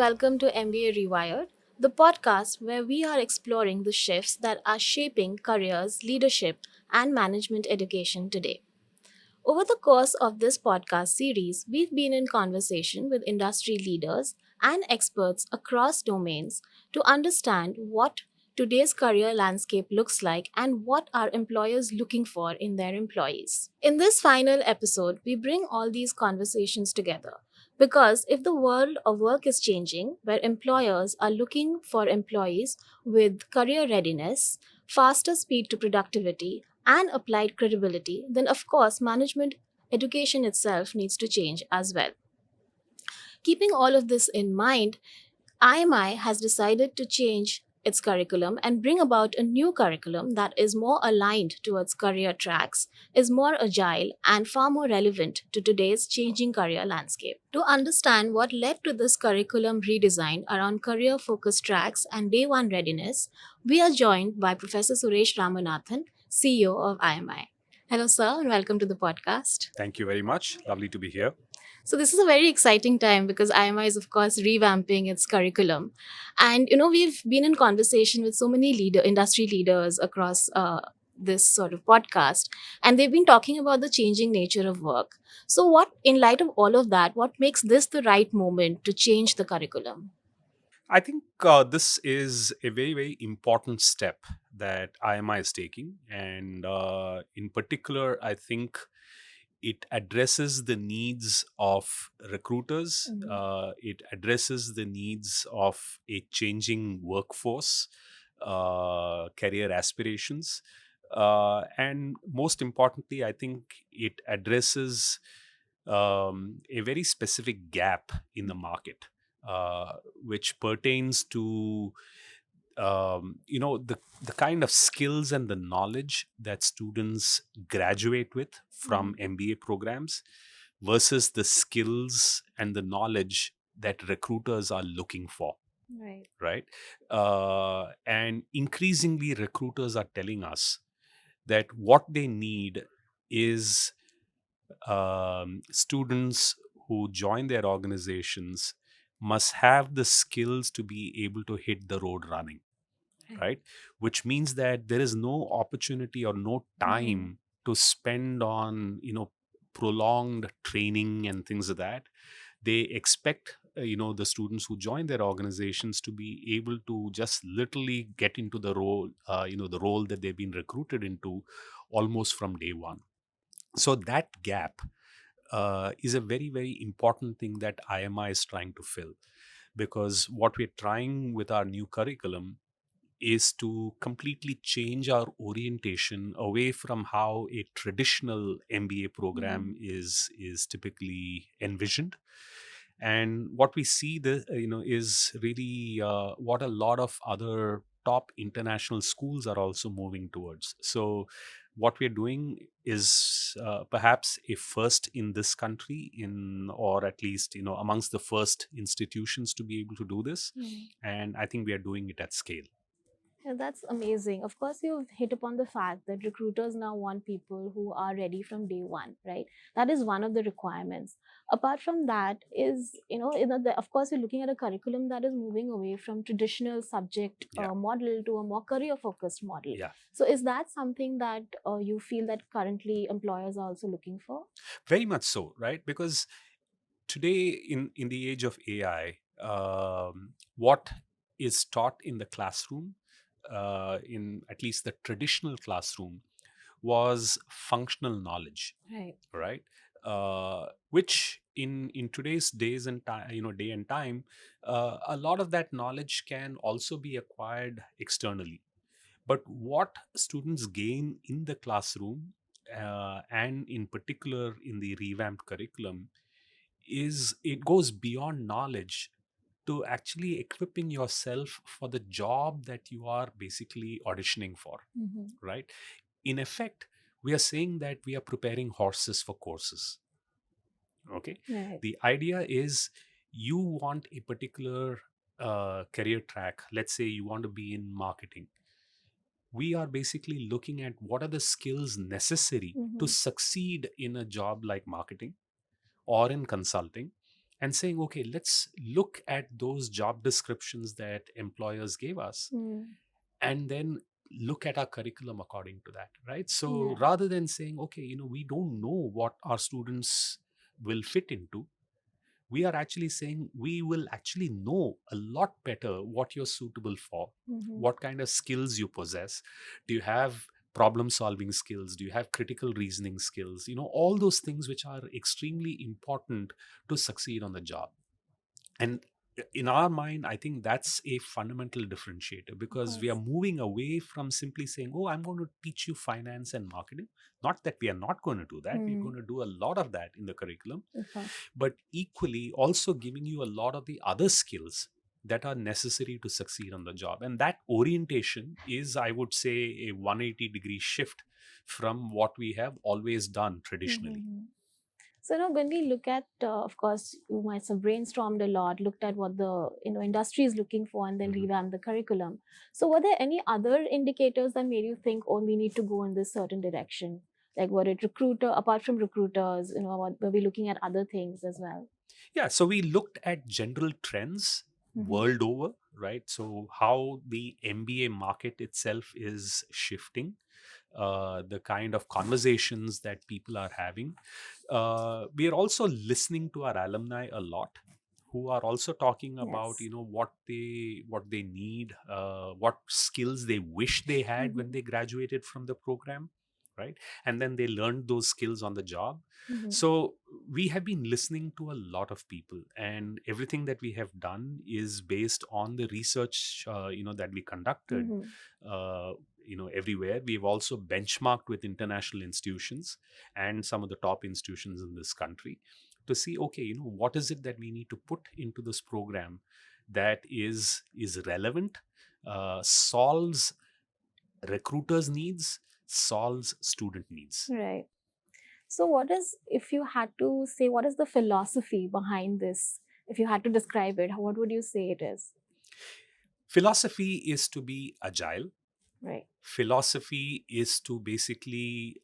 welcome to MBA Rewired, the podcast where we are exploring the shifts that are shaping careers, leadership, and management education today. Over the course of this podcast series, we've been in conversation with industry leaders and experts across domains to understand what today's career landscape looks like and what are employers looking for in their employees. In this final episode, we bring all these conversations together because if the world of work is changing, where employers are looking for employees with career readiness, faster speed to productivity, and applied credibility, then of course management education itself needs to change as well. Keeping all of this in mind, IMI has decided to change its curriculum and bring about a new curriculum that is more aligned towards career tracks, is more agile, and far more relevant to today's changing career landscape. To understand what led to this curriculum redesign around career focused tracks and day one readiness, we are joined by Professor Suresh Ramanathan, CEO of IMI. Hello, sir, and welcome to the podcast. Thank you very much. Lovely to be here. So this is a very exciting time because IMI is, of course, revamping its curriculum, and we've been in conversation with so many industry leaders across this sort of podcast, and they've been talking about the changing nature of work. So, what, in light of all of that, what makes this the right moment to change the curriculum? I think this is a very, very important step that IMI is taking. And in particular, I think it addresses the needs of recruiters, Mhm. it addresses the needs of a changing workforce, career aspirations. And most importantly, I think it addresses a very specific gap in the market, which pertains to the kind of skills and the knowledge that students graduate with from Mhm. MBA programs versus the skills and the knowledge that recruiters are looking for, Right. right? And increasingly recruiters are telling us that what they need is students who join their organizations must have the skills to be able to hit the road running, Right. right? Which means that there is no opportunity or no Mhm. time to spend on prolonged training and things like that. They expect the students who join their organizations to be able to just literally get into the role, the role that they've been recruited into almost from day one. So that gap is a very, very important thing that IMI is trying to fill, because what we're trying with our new curriculum is to completely change our orientation away from how a traditional MBA program Mhm. is typically envisioned. And what we see is really what a lot of other top international schools are also moving towards. So what we're doing is perhaps a first in this country, in or at least amongst the first institutions to be able to do this. Mhm. And I think we are doing it at scale. Yeah, that's amazing. Of course, you've hit upon the fact that recruiters now want people who are ready from day one, right? That is one of the requirements. Apart from that, of course, you're looking at a curriculum that is moving away from traditional subject Yeah. model to a more career focused model. Yeah, So, is that something that you feel that currently employers are also looking for? very much so, right? Because today, in the age of AI, what is taught in the classroom, in at least the traditional classroom, was functional knowledge, Right. right? Which in today's days and time, day and time, a lot of that knowledge can also be acquired externally. But what students gain in the classroom, and in particular in the revamped curriculum, is it goes beyond knowledge to actually equipping yourself for the job that you are basically auditioning for, Mm-hmm. right? In effect, we are saying that we are preparing horses for courses. Okay. Right. The idea is, you want a particular career track. Let's say you want to be in marketing. We are basically looking at what are the skills necessary to Mm-hmm. succeed in a job like marketing or in consulting, and saying, okay, let's look at those job descriptions that employers gave us, Mm. and then look at our curriculum according to that, right? So Yeah. rather than saying, okay, we don't know what our students will fit into, we are actually saying we will actually know a lot better what you're suitable for, Mm-hmm. what kind of skills you possess. Do you have problem solving skills? Do you have critical reasoning skills? All those things which are extremely important to succeed on the job. And in our mind, I think that's a fundamental differentiator, Of because we are course. moving away from simply saying, oh, I'm going to teach you finance and marketing. Not that we are not going to do that, we're Mm. going to do a lot of that in the curriculum, Of course. but equally also giving you a lot of the other skills that are necessary to succeed on the job. And that orientation is, I would say, a 180-degree shift from what we have always done traditionally. Mm-hmm. So now, when we look at, of course, you might have brainstormed a lot, looked at what the industry is looking for, and then Mhm. revamped the curriculum. So, were there any other indicators that made you think, oh, we need to go in this certain direction? Like, were it recruiter, apart from recruiters, were we looking at other things as well? Yeah, so we looked at general trends Mm-hmm. world over, right? So how the MBA market itself is shifting, the kind of conversations that people are having. We are also listening to our alumni a lot, who are also talking about Yes. what they need, what skills they wish they had when Mm-hmm. they graduated from the program, right? And then they learned those skills on the job. Mm-hmm. So we have been listening to a lot of people, and everything that we have done is based on the research that we conducted Mm-hmm. uh, everywhere. We've also benchmarked with international institutions and some of the top institutions in this country to see, okay, what is it that we need to put into this program that is relevant, solves recruiters needs, solves student needs. Right. So, what is, if you had to say, what is the philosophy behind this? If you had to describe it, what would you say it is? Philosophy is to be agile. Right. Philosophy is to basically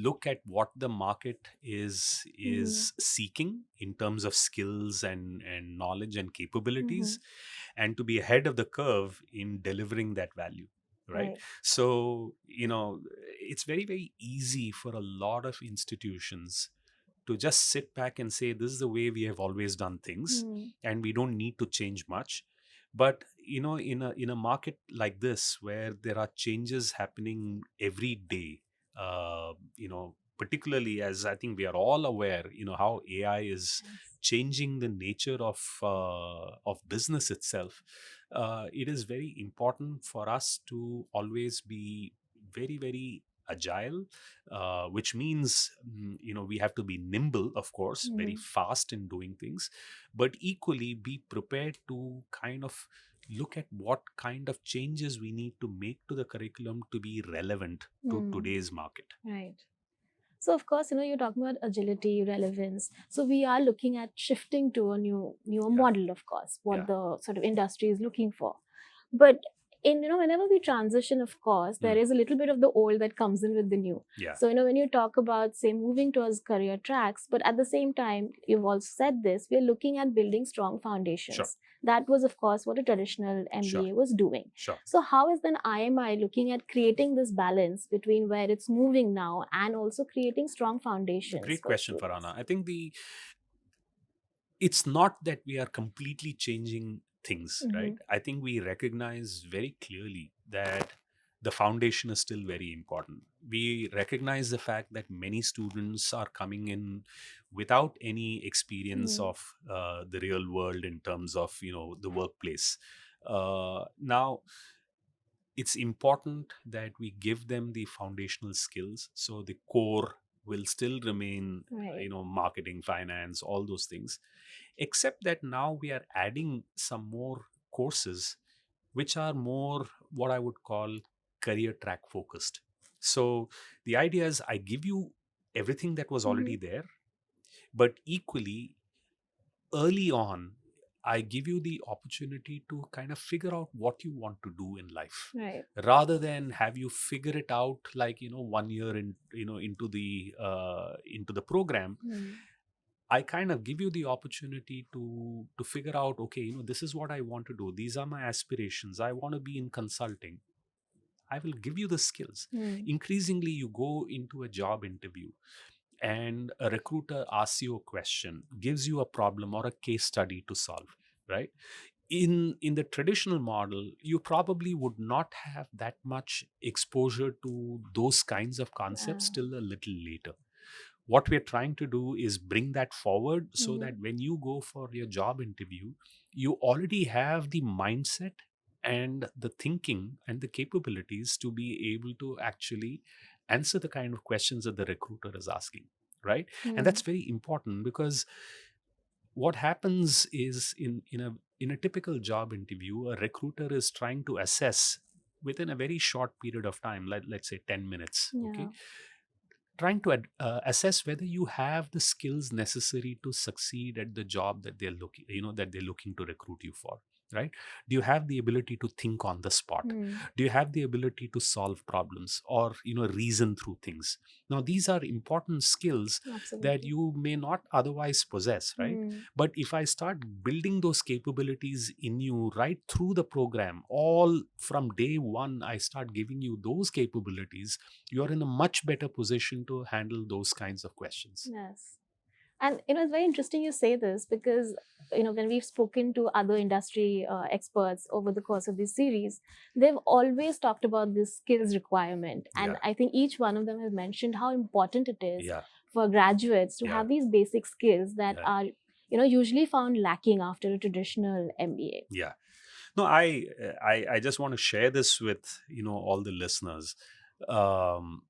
look at what the market Mm-hmm. is seeking in terms of skills and knowledge and Mm-hmm. capabilities, and to be ahead of the curve in delivering that value, right? Right. So it's very, very easy for a lot of institutions to just sit back and say, this is the way we have always done things, Mm. and we don't need to change much. But in a market like this, where there are changes happening every day, particularly, as I think we are all aware, how AI is Yes. changing the nature of business itself. It is very important for us to always be very, very agile, which means we have to be nimble, of course, very Mm. fast in doing things, but equally be prepared to kind of look at what kind of changes we need to make to the curriculum to be relevant to Mm. today's market. Right. So of course, you're talking about agility, relevance. So we are looking at shifting to a newer Yeah, model, of course, what yeah. the sort of industry is looking for. But in whenever we transition, of course, there Mm, is a little bit of the old that comes in with the new. yeah, So when you talk about, say, moving towards career tracks, but at the same time, you've also said this, we're looking at building strong sure, foundations. That was, of course, what a traditional sure, MBA was doing. sure. So how is then IMI looking at creating this balance between where it's moving now and also creating strong foundations Great for question, students? Farhana. I think it's not that we are completely changing things, Mm-hmm. right? I think we recognize very clearly that the foundation is still very important. We recognize the fact that many students are coming in without any experience Mm-hmm. of the real world in terms of the workplace. Now, it's important that we give them the foundational skills, so the core will still remain, Right. marketing, finance, all those things, except that now we are adding some more courses which are more what I would call career track focused. So the idea is, I give you everything that was Mm-hmm. already there, but equally, early on, I give you the opportunity to kind of figure out what you want to do in life, Right. rather than have you figure it out like 1 year into the program. Mm. I kind of give you the opportunity to figure out, okay, this is what I want to do. These are my aspirations. I want to be in consulting. I will give you the skills. Hmm. Increasingly, you go into a job interview and a recruiter asks you a question, gives you a problem or a case study to solve, right? In the traditional model, you probably would not have that much exposure to those kinds of concepts Yeah. till a little later. What we're trying to do is bring that forward so Mhm. that when you go for your job interview, you already have the mindset and the thinking and the capabilities to be able to actually answer the kind of questions that the recruiter is asking, right? And Hmm. that's very important, because what happens is in a typical job interview, a recruiter is trying to assess within a very short period of time, let's say 10 minutes, okay, Yeah. trying to assess whether you have the skills necessary to succeed at the job that they're looking to recruit you for, right? Do you have the ability to think on the spot? Hmm. Do you have the ability to solve problems, or reason through things? Now, these are important skills that Absolutely. you may not otherwise possess, right? Hmm. But if I start building those capabilities in you right through the program, all from day one, I start giving you those capabilities, you're in a much better position to handle those kinds of questions. Yes. And it's very interesting you say this because when we've spoken to other industry experts over the course of this series, they've always talked about this skills requirement, and Yeah, I think each one of them has mentioned how important it is yeah, for graduates to yeah, have these basic skills that yeah, are usually found lacking after a traditional MBA. yeah. No, I just want to share this with all the listeners. Um,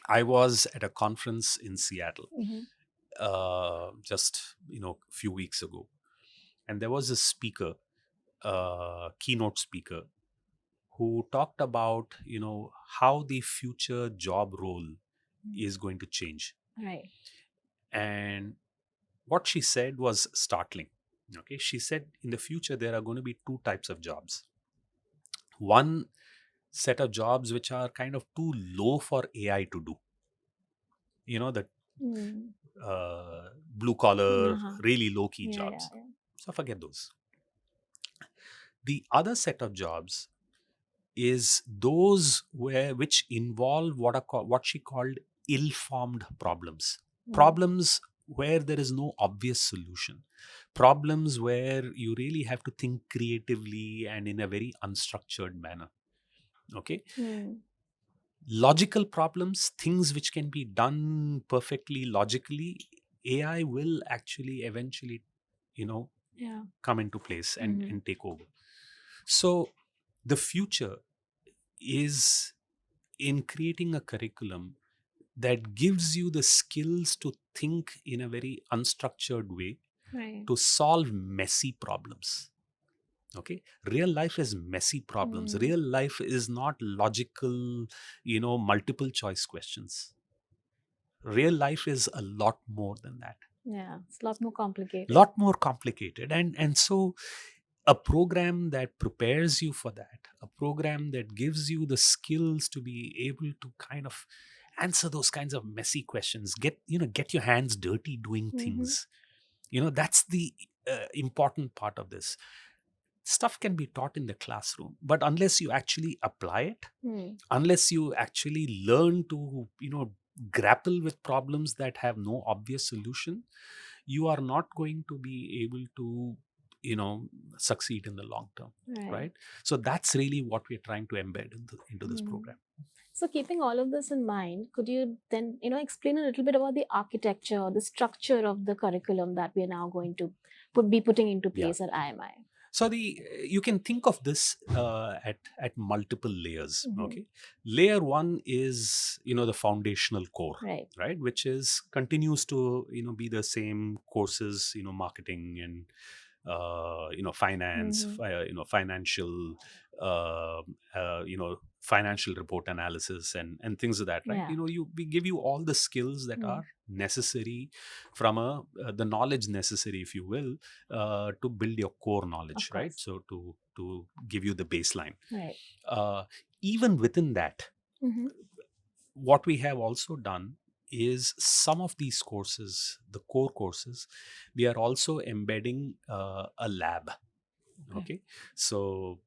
I was at a conference in Seattle Hmm. just a few weeks ago, and there was a speaker, keynote speaker, who talked about how the future job role is going to change. Right. And what she said was startling. Okay, she said in the future there are going to be two types of jobs. One set of jobs which are kind of too low for AI to do. The Mm. blue collar, Uh-huh. really low key Yeah, yeah, jobs. yeah. So forget those. The other set of jobs is those which involve what she called ill-formed problems. Mm. Problems where there is no obvious solution. Problems where you really have to think creatively and in a very unstructured manner. Okay? Mm. Logical problems, things which can be done perfectly logically, AI will actually eventually, you know, Yeah. come into place and, Hmm. and take over. So the future is in creating a curriculum that gives you the skills to think in a very unstructured way, Right. to solve messy problems. Okay, real life is messy problems. Mm. Real life is not logical, multiple choice questions. Real life is a lot more than that, Yeah, it's a lot more complicated. lot more complicated. And so a program that prepares you for that, a program that gives you the skills to be able to kind of answer those kinds of messy questions, get your hands dirty doing Hmm. things. That's the important part of this. Stuff can be taught in the classroom, but unless you actually apply it, Hmm. unless you actually learn to grapple with problems that have no obvious solution, you are not going to be able to you know succeed in the long term, Right. right? So that's really what we're trying to embed into this Hmm. program. So, keeping all of this in mind, could you then, explain a little bit about the architecture or the structure of the curriculum that we are now going to be putting into Yeah. place at IMI? So you can think of this at multiple layers. Hmm. Okay, layer one is the foundational core, Right. right, which is continues to be the same courses, marketing and finance, Hmm. financial, uh, financial report analysis and things of that, right? Yeah. We give you all the skills that Hmm. are necessary from the knowledge necessary, if you will, to build your core Of knowledge, right? course. So to give you the baseline. Right. uh, Even within that, Hmm. what we have also done is some of these courses, the core courses, we are also embedding a lab. Okay, so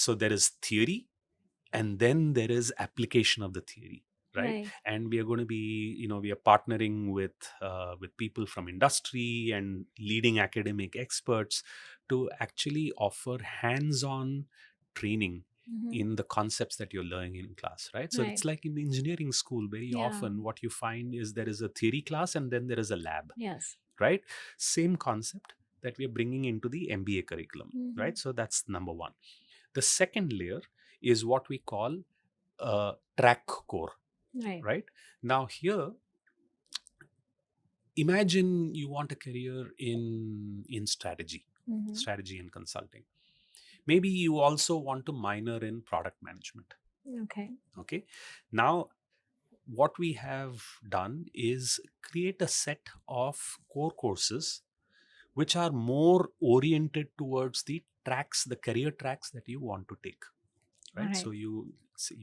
there is theory, and then there is application of the theory, right? Right. And we are going to be, we are partnering with people from industry and leading academic experts to actually offer hands-on training Mhm. in the concepts that you're learning in class, right? So Right. it's like in the engineering school, very Yeah. often what you find is there is a theory class and then there is a lab, Yes. right? Same concept that we are bringing into the MBA curriculum, Mhm. right? So that's number one. The second layer is what we call track core, Right. right? Now, here, imagine you want a career in strategy, Mhm. strategy and consulting. Maybe you also want to minor in product management. Okay. Okay. Now, what we have done is create a set of core courses which are more oriented towards the tracks, the career tracks that you want to take, All right? right. So you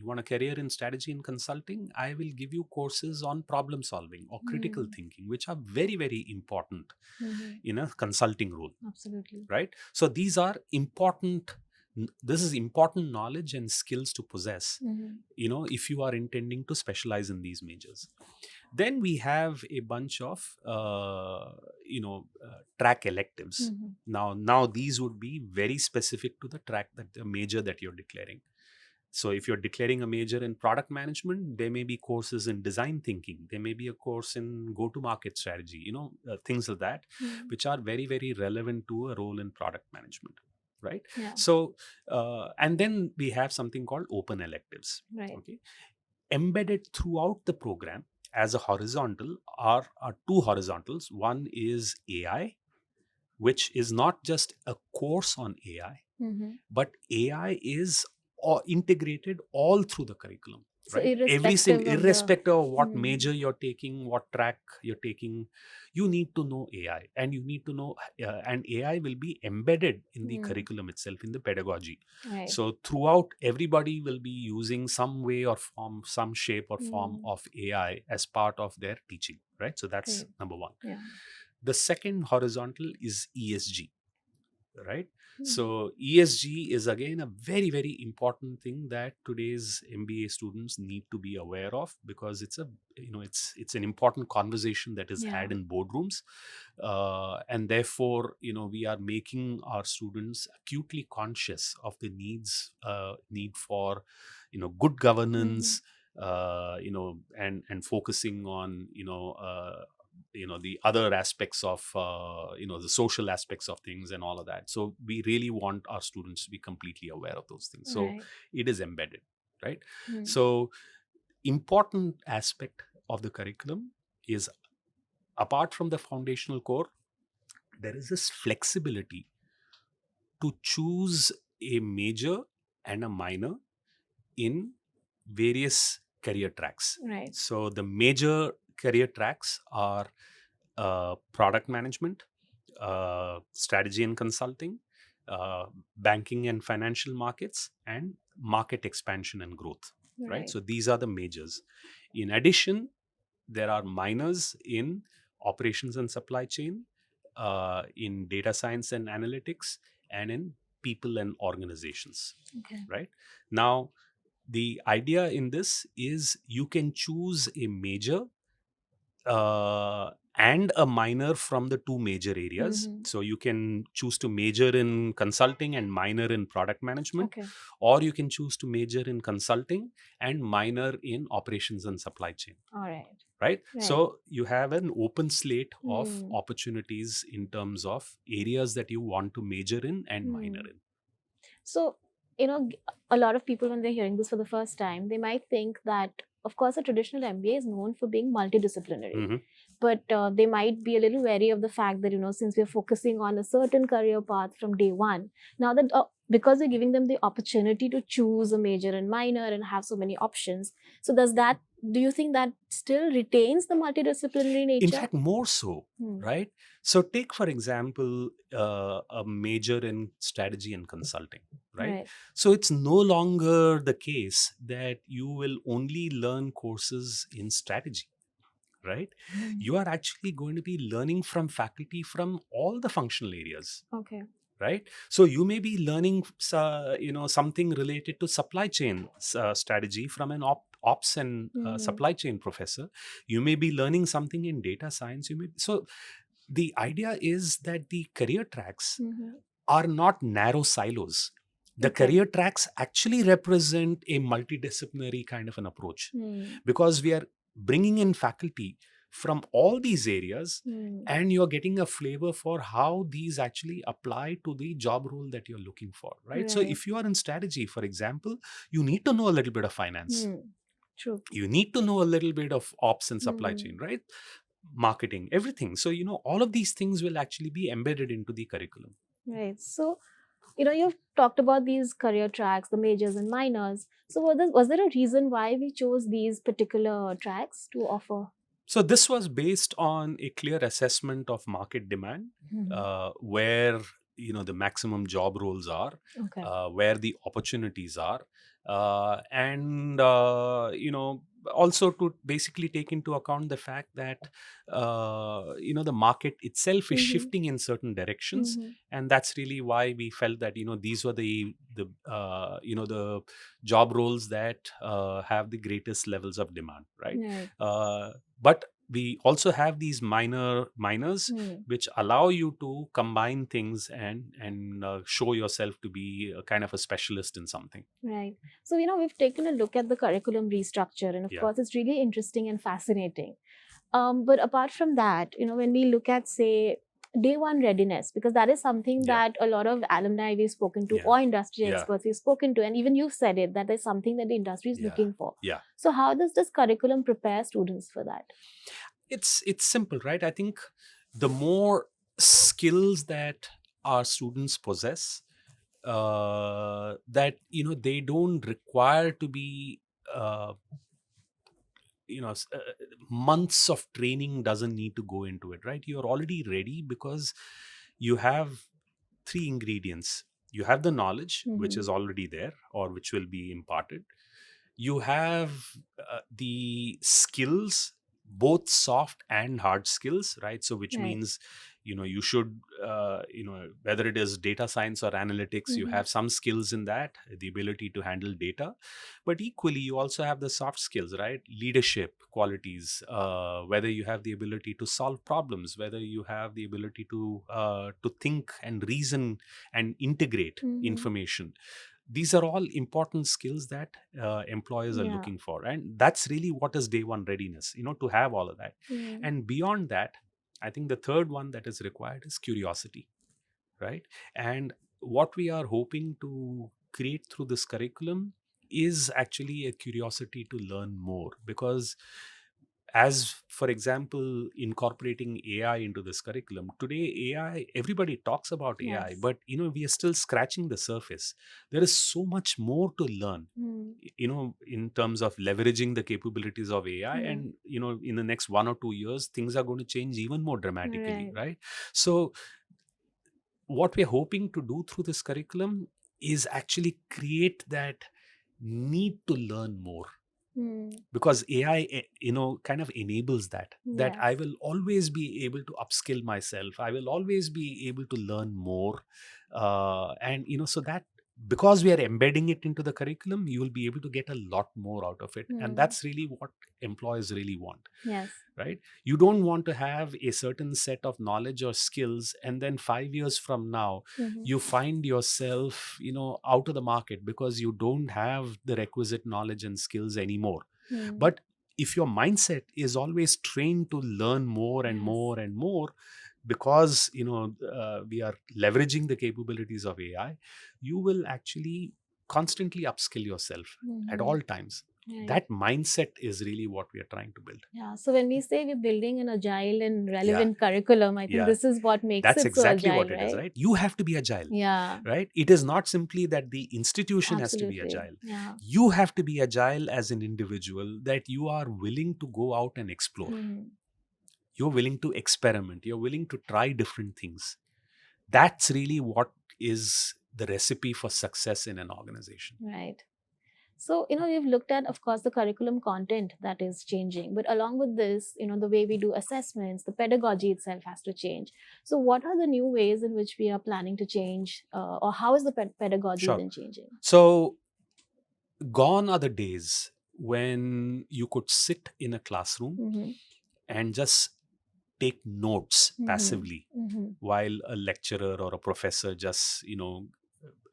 want a career in strategy and consulting, I will give you courses on problem solving or critical Mm. thinking, which are very, very important Mhm. in a consulting role, Absolutely. right? So these are important. This is important knowledge and skills to possess, Mhm. if you are intending to specialize in these majors. Then we have a bunch of track electives. Mhm. Now these would be very specific to the track, that the major that you're declaring. So if you're declaring a major in product management, there may be courses in design thinking, there may be a course in go to market strategy, things like that, Mm. which are very, very relevant to a role in product management, right? Yeah. So and then we have something called open electives. Right. Okay, embedded throughout the program as a horizontal are two horizontals. One is AI, which is not just a course on AI, Mhm. but AI is integrated all through the curriculum, So right? Every single, irrespective of the. irrespective of what Mm. major you're taking, what track you're taking, you need to know AI, and you need to know, and AI will be embedded in the Mm. curriculum itself, in the pedagogy. Right. So throughout, everybody will be using some way or form, some shape or form Mm. of AI as part of their teaching, right? So that's Great. number one. Yeah. The second horizontal is ESG, right? Mhm. So ESG is again a very, very important thing that today's MBA students need to be aware of, because it's an important conversation that is Yeah. had in boardrooms, and therefore we are making our students acutely conscious of the need for good Mhm. governance, and focusing on the other aspects of the social aspects of things and all of that. So we really want our students to be completely aware of those things, so Right. it is embedded, right? Mm. So important aspect of the curriculum is, apart from the foundational core, there is this flexibility to choose a major and a minor in various career tracks. Right. So the major career tracks are product management, strategy and consulting, banking and financial markets, and market expansion and growth, right? Right. So these are the majors. In addition, there are minors in operations and supply chain, in data science and analytics, and in people and organizations, Okay. right? Now, the idea in this is you can choose a major and a minor from the two major areas. Mhm. So you can choose to major in consulting and minor in product management, Okay. or you can choose to major in consulting and minor in operations and supply chain, All right. right? Right. So you have an open slate of Mm. opportunities in terms of areas that you want to major in and minor Mm. in. So, a lot of people, when they're hearing this for the first time, they might think that, of course, a traditional MBA is known for being multidisciplinary. Mhm. But they might be a little wary of the fact that, since we're focusing on a certain career path from day one, now that because we're giving them the opportunity to choose a major and minor and have so many options, so do you think that still retains the multidisciplinary In nature? fact, more so, Hmm. right? So take, for example, a major in strategy and consulting, right? Right. So it's no longer the case that you will only learn courses in strategy, right? You are actually going to be learning from faculty from all the functional areas. Okay. Right, so you may be learning something related to supply chain strategy from an ops and supply chain professor. You may be learning something in data science. So the idea is that the career tracks are not narrow silos. The Okay. career tracks actually represent a multidisciplinary kind of an approach, because we are bringing in faculty from all these areas, and you're getting a flavor for how these actually apply to the job role that you're looking for, right? So if you are in strategy, for example, you need to know a little bit of finance. True. You need to know a little bit of ops and supply chain, right? Marketing, everything. So, all of these things will actually be embedded into the curriculum. Right. So, you've talked about these career tracks, the majors and minors. So, was there a reason why we chose these particular tracks to offer? So this was based on a clear assessment of market demand, where the maximum job roles are, Okay. where the opportunities are, and also to basically take into account the fact that the market itself is shifting in certain directions, and that's really why we felt that these were the job roles that have the greatest levels of demand, right? But we also have these minors which allow you to combine things and show yourself to be a kind of a specialist in something. Right. So, we've taken a look at the curriculum restructure, and of Yeah. course, it's really interesting and fascinating. But apart from that, when we look at, say, day one readiness, because that is something that a lot of alumni we've spoken to, or industry experts we've spoken to, and even you've said it, that is something that the industry is looking for. Yeah. So how does this curriculum prepare students for that? It's simple, right? I think the more skills that our students possess, that they don't require to be months of training doesn't need to go into it, right? You're already ready because you have three ingredients. You have the knowledge, which is already there or which will be imparted. You have the skills, both soft and hard skills, right? So which means you should whether it is data science or analytics, you have some skills in that, the ability to handle data. But equally, you also have the soft skills, right? Leadership qualities, whether you have the ability to solve problems, whether you have the ability to think and reason and integrate information. These are all important skills that employers are looking for, and that's really what is day one readiness, to have all of that. And beyond that, I think the third one that is required is curiosity, right? And what we are hoping to create through this curriculum is actually a curiosity to learn more, because as for example, incorporating AI into this curriculum today, AI, everybody talks about AI, but we are still scratching the surface. There is so much more to learn, in terms of leveraging the capabilities of AI. And in the next 1 or 2 years, things are going to change even more dramatically, right? So what we're hoping to do through this curriculum is actually create that need to learn more, because AI, kind of enables that I will always be able to upskill myself. I will always be able to learn more. And, so that because we are embedding it into the curriculum, you will be able to get a lot more out of it. And that's really what employers really want. Yes. Right? You don't want to have a certain set of knowledge or skills, and then 5 years from now, you find yourself, out of the market because you don't have the requisite knowledge and skills anymore. But if your mindset is always trained to learn more and more and more, because we are leveraging the capabilities of AI, you will actually constantly upskill yourself at all times. That mindset is really what we are trying to build. Yeah. So when we say we're building an agile and relevant curriculum, I think this is what makes That's it exactly so agile, what it is, right? You have to be agile. Yeah. Right? It is not simply that the institution has to be agile. Yeah. You have to be agile as an individual, that you are willing to go out and explore. You're willing to experiment. You're willing to try different things. That's really what is the recipe for success in an organization. Right. So, we've looked at, of course, the curriculum content that is changing, but along with this, the way we do assessments, the pedagogy itself has to change. So, what are the new ways in which we are planning to change, or how is the pedagogy Sure. then changing? So gone are the days when you could sit in a classroom Mm-hmm. and just take notes passively Mm-hmm. while a lecturer or a professor just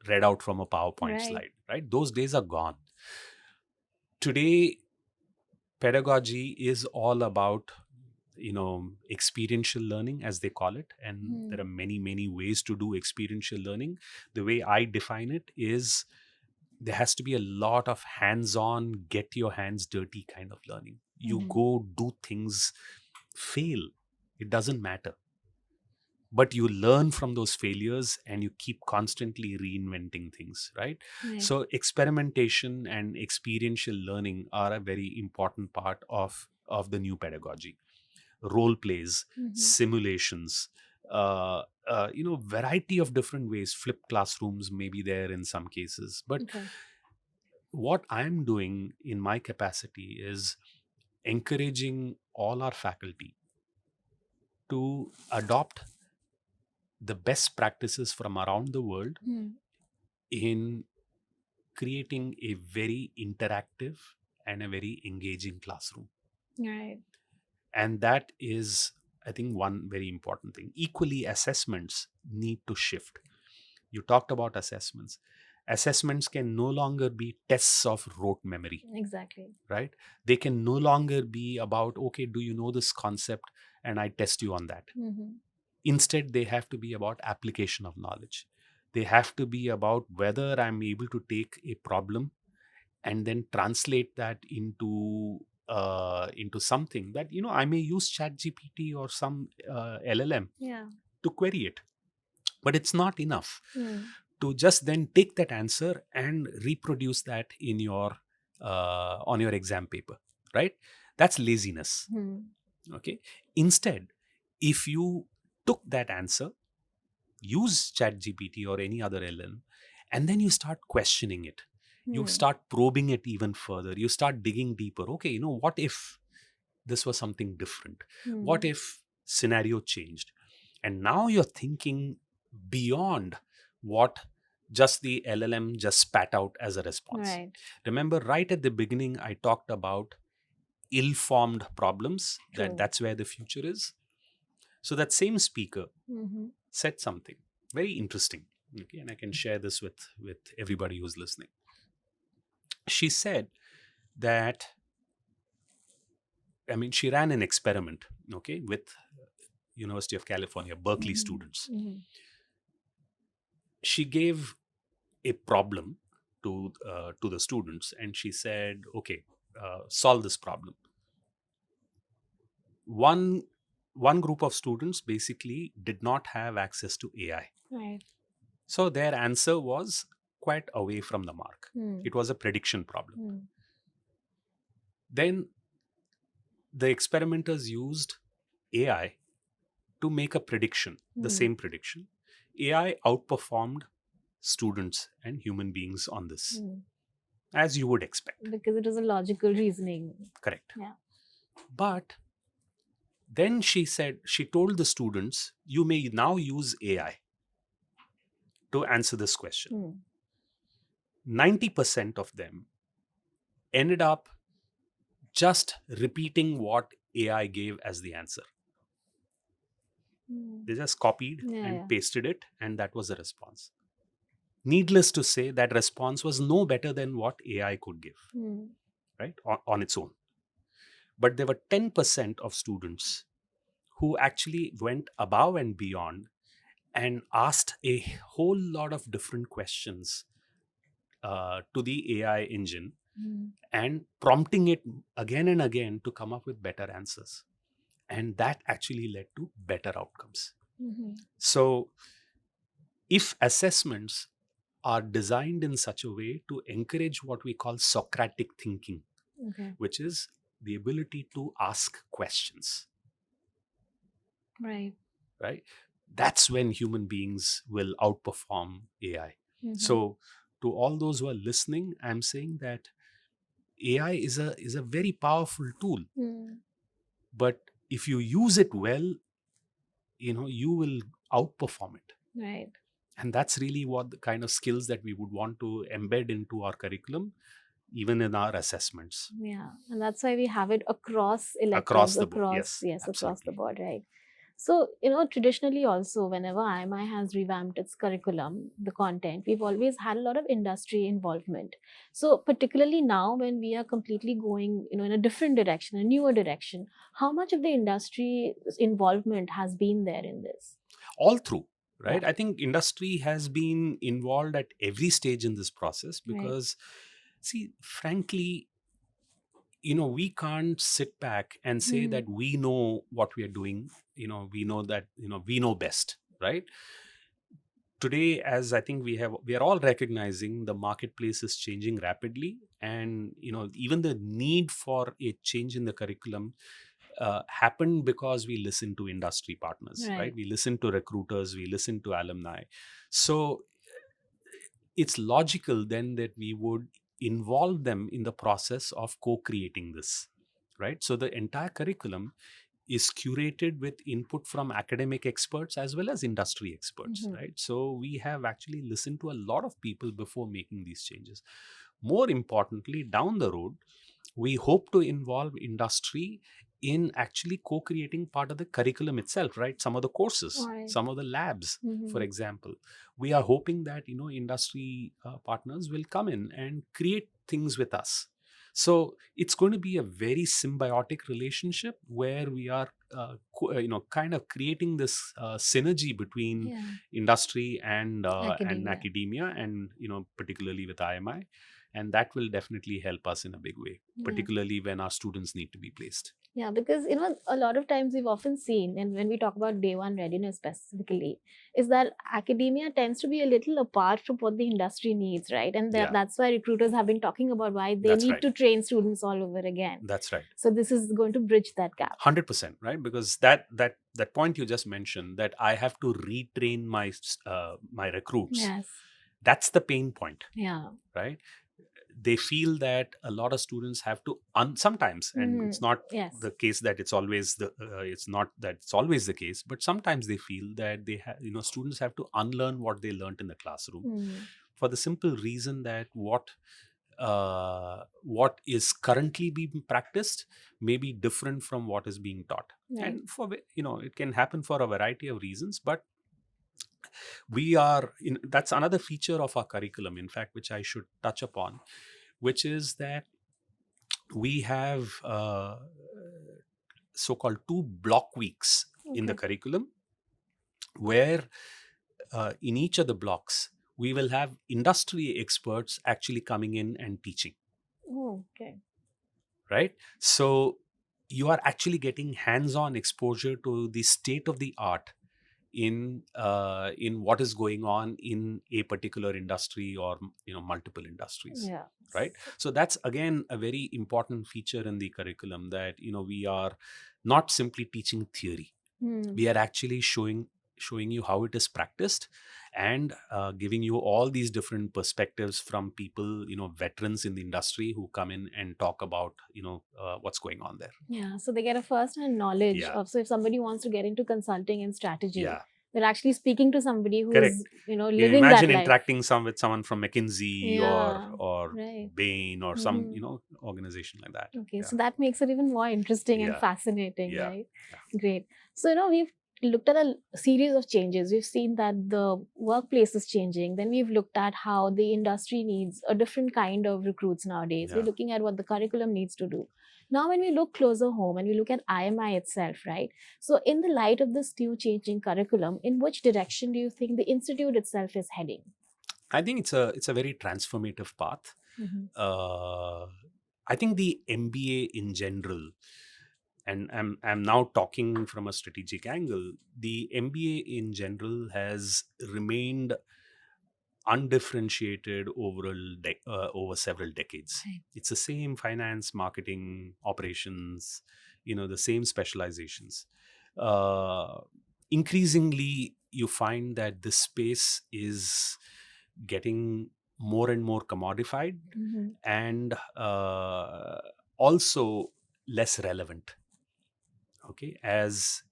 read out from a PowerPoint Right. slide, right? Those days are gone. Today, pedagogy is all about experiential learning, as they call it, and there are many ways to do experiential learning. The way I define it is there has to be a lot of hands-on, get your hands dirty kind of learning. You go do things, fail, it doesn't matter, but you learn from those failures and you keep constantly reinventing things, right? Right. So experimentation and experiential learning are a very important part of the new pedagogy. Role plays, simulations, variety of different ways. Flipped classrooms may be there in some cases, but Okay. what I'm doing in my capacity is encouraging all our faculty to adopt the best practices from around the world in creating a very interactive and a very engaging classroom. Right. And that is, I think, one very important thing. Equally, assessments need to shift. You talked about assessments. Assessments can no longer be tests of rote memory, Exactly. right? They can no longer be about, okay, do you know this concept? And I test you on that. Instead, they have to be about application of knowledge. They have to be about whether I'm able to take a problem and then translate that into something that I may use chat gpt or some llm Yeah. to query it. But it's not enough to just then take that answer and reproduce that in your on your exam paper, right? That's laziness. Okay. Instead, if you took that answer, use chat gpt or any other llm, and then you start questioning it, you start probing it even further, you start digging deeper. Okay, what if this was something different? What if scenario changed? And now you're thinking beyond what just the llm just spat out as a response. Right. Remember, right at the beginning I talked about ill-formed problems, True. that's where the future is. So that same speaker said something very interesting. Okay, and I can share this with everybody who's listening. She said that, I mean, she ran an experiment, okay, with University of California, Berkeley students. She gave a problem to the students, and she said, okay, solve this problem. One group of students basically did not have access to AI. Right. So their answer was quite away from the mark. It was a prediction problem. Then the experimenters used AI to make a prediction, the same prediction. AI outperformed students and human beings on this, as you would expect. Because it is a logical reasoning. Correct. Yeah. But then she told the students, you may now use AI to answer this question. 90% of them ended up just repeating what AI gave as the answer. They just copied and pasted it, and that was the response. Needless to say, that response was no better than what AI could give, right, on its own. But there were 10% of students who actually went above and beyond and asked a whole lot of different questions to the AI engine, and prompting it again and again to come up with better answers. And that actually led to better outcomes. So, if assessments are designed in such a way to encourage what we call Socratic thinking, which is the ability to ask questions, Right. right? That's when human beings will outperform AI. So, to all those who are listening, I'm saying that AI is a very powerful tool, Mm. but if you use it well, you will outperform it. Right. And that's really what the kind of skills that we would want to embed into our curriculum, even in our assessments Yeah, and that's why we have it across across electives, the board. across, Yes, yes, across the absolutely. board, right? So, traditionally also, whenever IMI has revamped its curriculum, the content, we've always had a lot of industry involvement. So, particularly now when we are completely going, in a different direction, a newer direction, how much of the industry involvement has been there in this? All through, Yeah, right? I think industry has been involved at every stage in this process right. because, see, frankly, we can't sit back and say Hmm. that we know what we are doing. We know that, we know best, right? Today, as I think we are all recognizing, the marketplace is changing rapidly, and even the need for a change in the curriculum happened because we listen to industry partners, right? Right. We listen to recruiters, we listen to alumni. So it's logical then that we would involve them in the process of co-creating this, right? So the entire curriculum is curated with input from academic experts as well as industry experts, Hmm. right? So we have actually listened to a lot of people before making these changes. More importantly, down the road, we hope to involve industry in actually co-creating part of the curriculum itself, right? Some of the All courses, right. some of the labs, for Mm-hmm. example. We are hoping that industry partners will come in and create things with us. So it's going to be a very symbiotic relationship where we are kind of creating this synergy between Yeah, industry and academia. academia, and particularly with IMI. And that will definitely help us in a big way, Yeah. particularly when our students need to be placed. Yeah, because a lot of times we've often seen, and when we talk about day one readiness specifically, is that academia tends to be a little apart from what the industry needs, right? And Yeah, that's why recruiters have been talking about why they that's need right. to train students all over again. That's right. So this is going to bridge that gap. 100%, right? Because that point you just mentioned, that I have to retrain my recruits, Yes. that's the pain point, Yeah. right? They feel that a lot of students have to sometimes, and Hmm. it's not Yes. the case that it's not that it's always the case, but sometimes they feel that students have to unlearn what they learned in the classroom, Mm. for the simple reason that what is currently being practiced may be different from what is being taught. Right. And it can happen for a variety of reasons, but we are in that's another feature of our curriculum, in fact, which I should touch upon, which is that we have so-called 2 block weeks in the Okay. curriculum, where in each of the blocks we will have industry experts actually coming in and teaching, Oh, okay. right? So you are actually getting hands-on exposure to the state of the art in what is going on in a particular industry, or multiple industries, Yeah. right? So that's again a very important feature in the curriculum, that we are not simply teaching theory, Hmm. we are actually showing you how it is practiced, and giving you all these different perspectives from people, veterans in the industry, who come in and talk about what's going on there. Yeah, so they get a first-hand knowledge Yeah, of, so if somebody wants to get into consulting and strategy, yeah, they're actually speaking to somebody correct. who's, living that Imagine life. interacting with someone from McKinsey or Yeah, or right. Bain or some Hmm. organization like that. Okay, Yeah, so that makes it even more interesting and yeah, fascinating, yeah, right? yeah, Great. So, we've looked at a series of changes. We've seen that the workplace is changing. Then we've looked at how the industry needs a different kind of recruits nowadays. We're yeah. looking at what the curriculum needs to do. Now, when we look closer home and we look at IMI itself, right? So, in the light of this new changing curriculum, in which direction do you think the institute itself is heading? I think it's a very transformative path. Hmm. uh, I think the MBA in general, and I'm now talking from a strategic angle, the MBA in general has remained undifferentiated over several decades. Right. It's the same finance, marketing, operations, the same specializations. Uh, Increasingly, you find that this space is getting more and more commodified, Mm-hmm. and also less relevant. Okay, as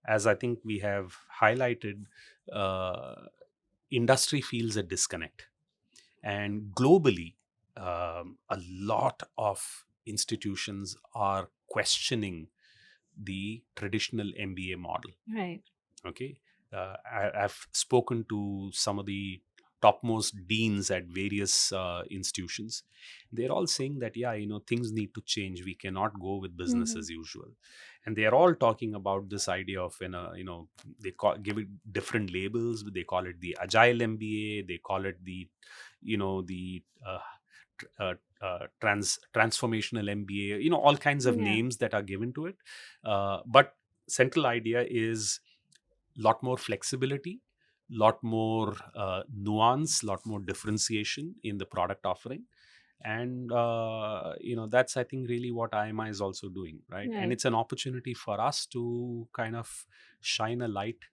I think we have highlighted, uh, industry feels a disconnect, and globally, a lot of institutions are questioning the traditional MBA model. Right. Okay, I've spoken to some of the topmost deans at various institutions. They're all saying that, yeah, things need to change. We cannot go with business Mm-hmm. as usual. And they're all talking about this idea of, give it different labels. They call it the agile MBA. They call it the transformational MBA, all kinds of Yeah. names that are given to it. But central idea is lot more flexibility, lot more nuance, lot more differentiation in the product offering. And that's, I think, really what IMI is also doing, right? And Right. it's an opportunity for us to kind of shine a light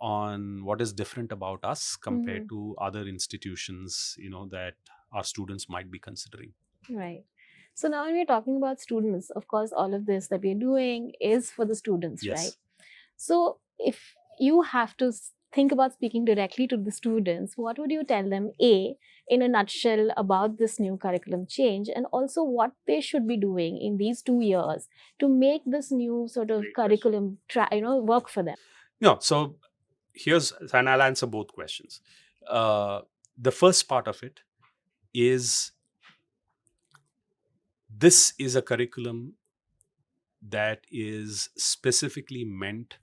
on what is different about us Mm-hmm. compared to other institutions, that our students might be considering. Right. So now when we're talking about students, of course, all of this that we're doing is for the students, right? Yes. So if you have to think about speaking directly to the students, what would you tell them, A, in a nutshell, about this new curriculum change, and also what they should be doing in these 2 years to make this new sort of Great question. curriculum work for them? So and I'll answer both questions. Uh, the first part of it is, this is a curriculum that is specifically meant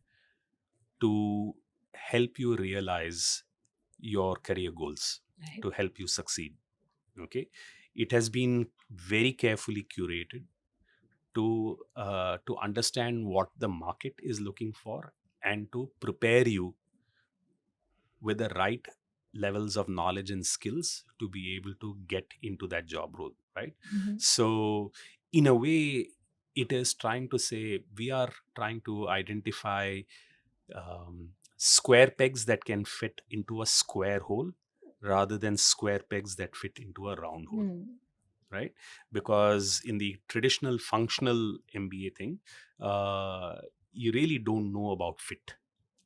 to help you realize your career goals, Right. to help you succeed. Okay, it has been very carefully curated to understand what the market is looking for, and to prepare you with the right levels of knowledge and skills to be able to get into that job role, right? Mhm. So in a way, it is trying to say, we are trying to identify square pegs that can fit into a square hole, rather than square pegs that fit into a round hole, Hmm. right? Because in the traditional functional MBA thing, uh, you really don't know about fit,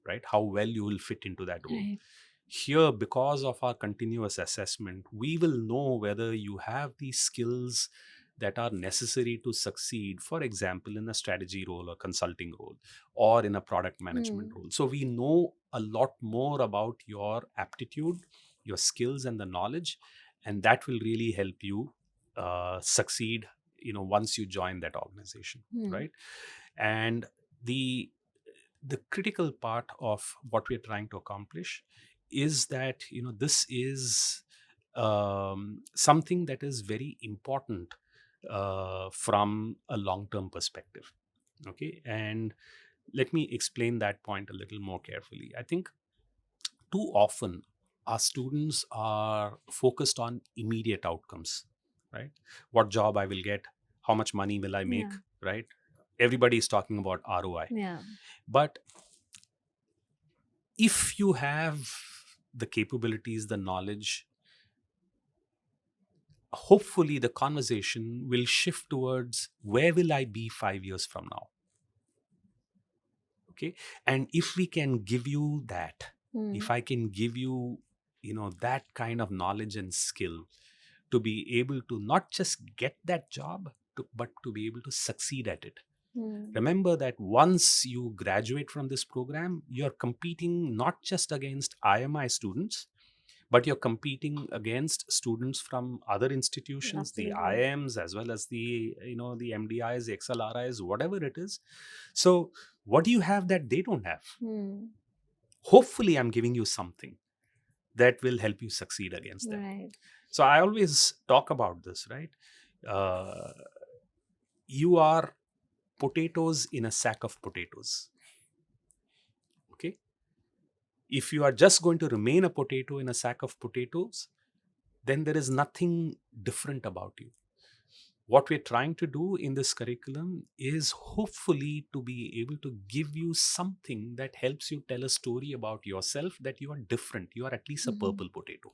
right? How well you will fit into that role. Right. Here, because of our continuous assessment, we will know whether you have the skills that are necessary to succeed, for example, in a strategy role or consulting role, or in a product management Hmm. role. So we know a lot more about your aptitude, your skills, and the knowledge, and that will really help you succeed, once you join that organization, Hmm. right? And the the critical part of what we're trying to accomplish is that, this is something that is very important from a long term perspective. Okay, and let me explain that point a little more carefully. I think too often our students are focused on immediate outcomes, right? What job I will get, how much money will I make, Yeah. right? Everybody is talking about ROI. Yeah. But if you have the capabilities, the knowledge, hopefully the conversation will shift towards, where will I be 5 years from now? Okay. And if we can give you that, Hmm. if I can give you, that kind of knowledge and skill to be able to not just get that job, but to be able to succeed at it. Hmm. Remember that once you graduate from this program, you're competing not just against IMI students, but you're competing against students from other institutions, the Absolutely. IMs, as well as the MDIs, the XLRIs, whatever it is. So what do you have that they don't have? Hmm. Hopefully I'm giving you something that will help you succeed against them. Right. So I always talk about this, right? uh, you are potatoes in a sack of potatoes. Okay, if you are just going to remain a potato in a sack of potatoes, then there is nothing different about you. What we're trying to do in this curriculum is hopefully to be able to give you something that helps you tell a story about yourself, that you are different, you are at least a Mhm. purple potato.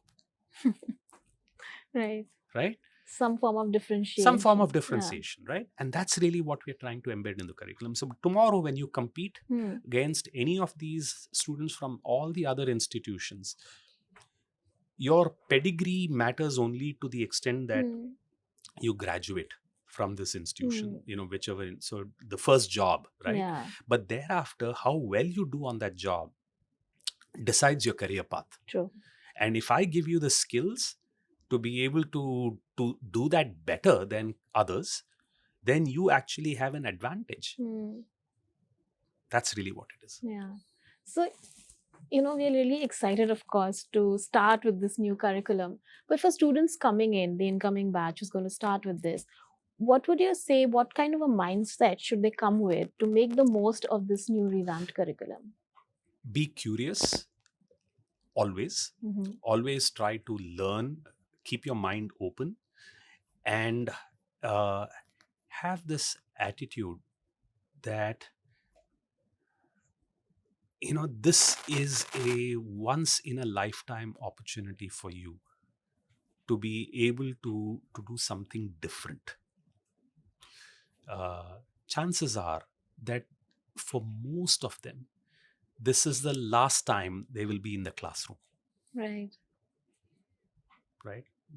Right. right? Some form of Some form of differentiation. differentiation, right? And that's really what we're trying to embed in the curriculum. So tomorrow, when you compete against any of these students from all the other institutions, your pedigree matters only to the extent that you graduate from this institution, whichever. So the first job, right? Yeah. But thereafter, how well you do on that job decides your career path. True. And if I give you the skills to be able to do that better than others, then you actually have an advantage. That's really what it is. Yeah. So, we're really excited, of course, to start with this new curriculum. But for students coming in, the incoming batch who's going to start with this, what would you say, what kind of a mindset should they come with to make the most of this new revamped curriculum? Be curious, always. Always try to learn, keep your mind open, and have this attitude that this is a once in a lifetime opportunity for you to be able to do something different. Chances are that for most of them, this is the last time they will be in the classroom. Right.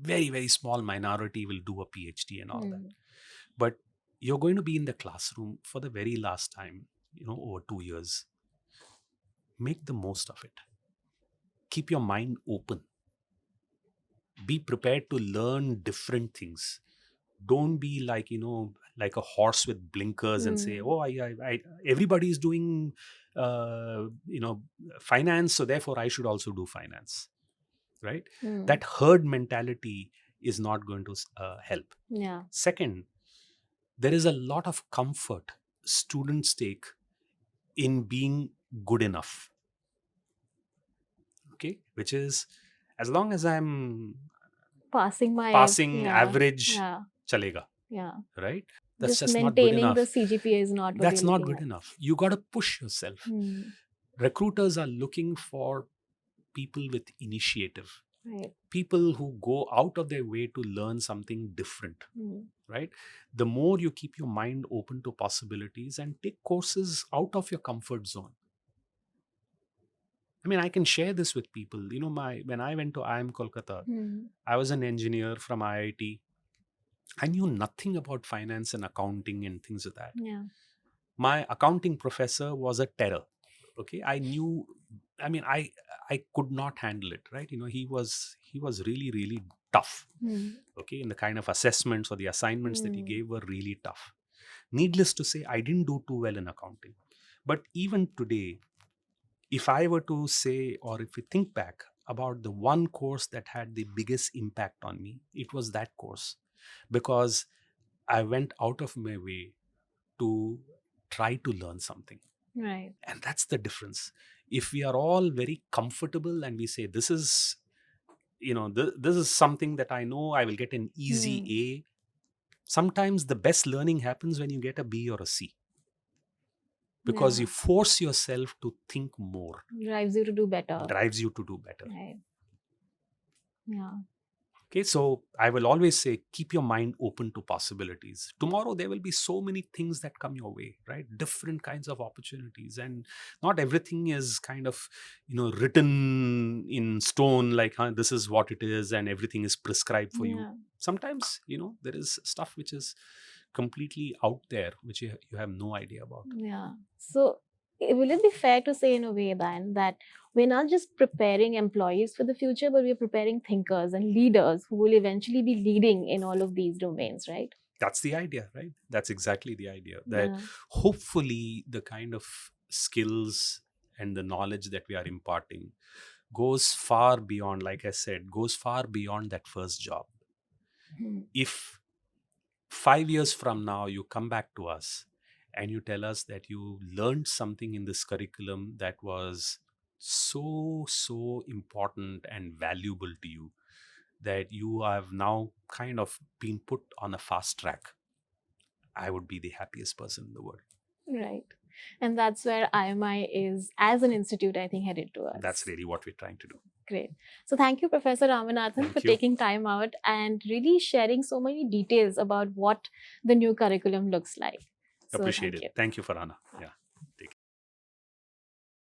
Very, very small minority will do a PhD and all that. But you're going to be in the classroom for the very last time, over 2 years. Make the most of it. Keep your mind open. Be prepared to learn different things. Don't be like, like a horse with blinkers and say, oh, I everybody is doing, finance, so therefore I should also do finance. Right? That herd mentality is not going to help. Yeah. Second, there is a lot of comfort students take in being good enough. Okay, which is, as long as I'm Passing average, Yeah. chalega. Yeah. Right? That's Just not good maintaining the enough. CGPA is not what That's you're not looking good at. enough. You got to push yourself. Recruiters are looking for people with initiative. Right. People who go out of their way to learn something different. Right? The more you keep your mind open to possibilities and take courses out of your comfort zone. I mean, I can share this with people. When I went to IIM Kolkata, I was an engineer from IIT. I knew nothing about finance and accounting and things like that. Yeah. My accounting professor was a terror. Okay, I could not handle it. Right? He was really, really tough. Okay, and the kind of assessments or the assignments that he gave were really tough. Needless to say, I didn't do too well in accounting. But even today, if I were to say, or if we think back about the one course that had the biggest impact on me, it was that course, because I went out of my way to try to learn something. Right. And that's the difference. If we are all very comfortable and we say, this is, this is something that I know I will get an easy A, sometimes the best learning happens when you get a B or a C. Because you force yourself to think more. Drives you to do better. Right. Yeah. Okay, so I will always say, keep your mind open to possibilities. Tomorrow, there will be so many things that come your way, right? Different kinds of opportunities. And not everything is kind of, written in stone, like, this is what it is and everything is prescribed for you. Sometimes, there is stuff which is completely out there, which you have no idea about. Yeah. So, will it be fair to say in a way then that we're not just preparing employees for the future, but we're preparing thinkers and leaders who will eventually be leading in all of these domains, right? That's the idea, right? That's exactly the idea. That hopefully the kind of skills and the knowledge that we are imparting goes far beyond, like I said, goes far beyond that first job. If 5 years from now you come back to us and you tell us that you learned something in this curriculum that was so important and valuable to you, that you have now kind of been put on a fast track, I would be the happiest person in the world. Right. And that's where IMI is, as an institute, I think, headed towards. That's really what we're trying to do. Great. So thank you, Professor Ramanathan, for Thank you. taking time out and really sharing so many details about what the new curriculum looks like. So Appreciate thank it. you. Thank you, Farhana. Yeah.